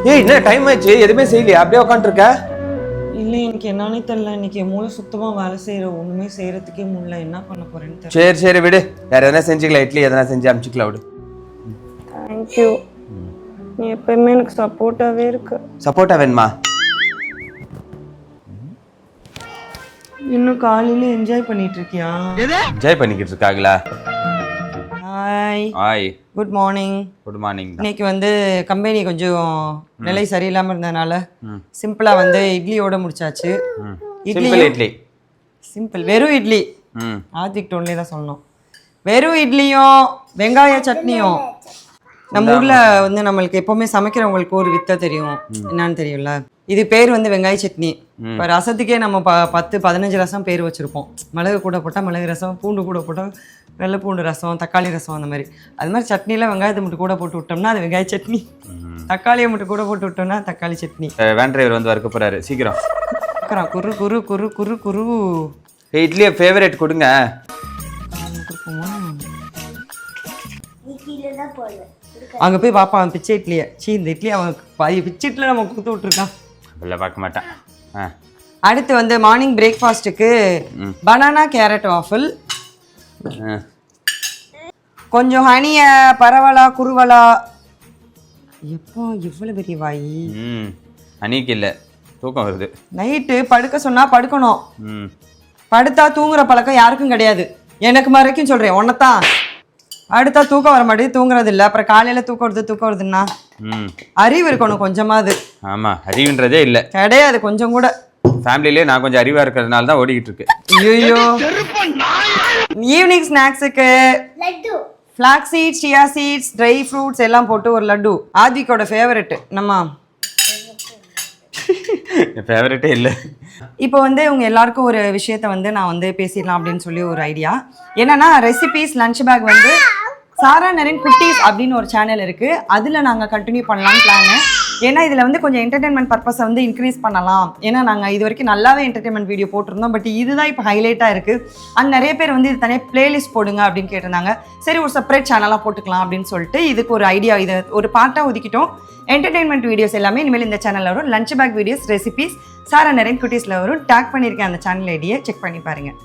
ஏய் என்ன டைம் ஆயிடுச்சு, எதுவுமே செய்யலையா? அப்படியே உட்காந்துருக்க. இல்லை எனக்கு என்னன்னே தெரியல, இன்னைக்கு மூளை சுத்தமாக வேலை செய்கிற ஒன்றுமே செய்கிறதுக்கே முடியல, என்ன பண்ண போகிறேன்னு தெரியல. சரி சரி விடு, வேற எதனா செஞ்சுக்கலாம், இட்லி எதனா செஞ்சு அனுப்பிச்சிக்கலாம் விடு. தேங்க்யூ, நீ எப்பயுமே எனக்கு சப்போர்ட்டாகவே இருக்கு. சப்போர்ட்டா வேணுமா? இன்னும் காலையில் என்ஜாய் பண்ணிட்டு இருக்கியா? என்ஜாய் பண்ணிக்கிட்டு இருக்காங்களா? Hi, hi, good morning. Good morning. இன்னைக்கு வந்து கம்பெனி கொஞ்சம் நிலை சரியில்லாமல் இருந்ததுனால சிம்பிளாக வந்து இட்லியோட முடிச்சாச்சு. சிம்பிள் இட்லி. சிம்பிள், வெறும் இட்லி. ஆதிக் டோன்லேயே தான் சொல்லணும். வெறும் இட்லியும் வெங்காய சட்னியும். நம்ம ஊரில் வந்து நம்மளுக்கு எப்போவுமே சமைக்கிறவங்களுக்கு ஒரு வித்தை தெரியும், என்னன்னு தெரியும்ல. இது பேர் வந்து வெங்காய சட்னி. இப்போ ரசத்துக்கே நம்ம 10-15 ரசம் பேர் வச்சுருப்போம். மிளகு கூட போட்டால் மிளகு ரசம், பூண்டு கூட போட்டால் வெள்ளை பூண்டு ரசம், தக்காளி ரசம், அந்த மாதிரி. அது மாதிரி சட்னியில் வெங்காயத்தை மட்டும் கூட போட்டு விட்டோம்னா அது வெங்காய சட்னி, தக்காளியை மட்டும் கூட போட்டு விட்டோம்னா தக்காளி சட்னி. வேன் டிரைவர் வந்து வறுக்க போறாரு, சீக்கிரம் குரு குரு குரு குரு குரு. இட்லியை ஃபேவரேட் கொடுங்க. அங்கே போய் பாப்பா அவன் பிச்சை இட்லியை, இந்த இட்லி அவனுக்கு பாதி பிச்சை இட்லி நம்ம கொடுத்து விட்ருக்கான். இல்லை பார்க்க மாட்டேன். அடுத்து வந்து மார்னிங் பிரேக்ஃபாஸ்ட்டுக்கு பனானா கேரட் வாஃபிள், கொஞ்சம் ஹனிய பரவலா குருவலா. எப்போ இவ்வளோ பெரிய வாயி? அன்னைக்கு இல்லை, தூக்கம் வருது. நைட்டு படுக்க சொன்னால் படுக்கணும், படுத்தா தூங்குற பழக்கம் யாருக்கும் கிடையாது. எனக்கு வரைக்கும் சொல்கிறேன், ஒன்னத்தான். அடுத்தா தூக்கம் வர மாட்டேது, தூங்குறது இல்லை. அப்புறம் காலையில் தூக்கம் வருதுன்னா அறிவு இருக்கணும் கொஞ்சமாவது. ஆமாம், அறிவுன்றதே இல்லை, கிடையாது கொஞ்சம் கூட. ஃபேமிலியிலே நான் கொஞ்சம் அறிவாக இருக்கிறதுனால தான் ஓடிக்கிட்டு இருக்கு. ஐயோ, ஈவினிங் ஸ்நாக்ஸுக்கு flax seeds, chia seeds, dry fruits எல்லாம் போட்டு ஒரு லட்டு. ஆதிக்கோட ஃபேவரெட்டு. நம்ம ஃபேவரட்டே இல்லை. இப்போ வந்து உங்க எல்லாருக்கும் ஒரு விஷயத்த வந்து நான் வந்து பேசிடலாம் அப்படின்னு சொல்லி ஒரு ஐடியா. என்னன்னா ரெசிபீஸ் லஞ்ச் பேக் வந்து சாரா நரேன் குட்டீஸ் அப்படின்னு ஒரு சேனல் இருக்குது, அதில் நாங்கள் கண்டினியூ பண்ணலான்னு பிளானு. ஏன்னா இதில் வந்து கொஞ்சம் என்டர்டெயின்மெண்ட் பர்பஸை வந்து இன்க்ரீஸ் பண்ணலாம். ஏன்னா நாங்கள் இது வரைக்கும் நல்லாவே என்டர்டெயின்மெண்ட் வீடியோ போட்டிருந்தோம், பட் இதுதான் இப்போ ஹைலைட்டாக இருக்குது. அண்ட் நிறைய பேர் வந்து இது தனியாக பிளேலிஸ்ட் போடுங்க அப்படின்னு கேட்டிருந்தாங்க. சரி, ஒரு செப்பரேட் சேனலாக போட்டுக்கலாம் அப்படின்னு சொல்லிட்டு இதுக்கு ஒரு ஐடியா, இதை ஒரு பார்ட்டாக ஒதுக்கிட்டோம். என்டர்டெயின்மெண்ட் வீடியோஸ் எல்லாமே இனிமேல் இந்த சேனலில் வரும். லஞ்ச் பேக் வீடியோஸ், ரெசிபீஸ் சாரா நரேன் குட்டீஸில் வரும். டேக் பண்ணியிருக்கேன் அந்த சேனல் ஐடியை, செக் பண்ணி பாருங்கள்.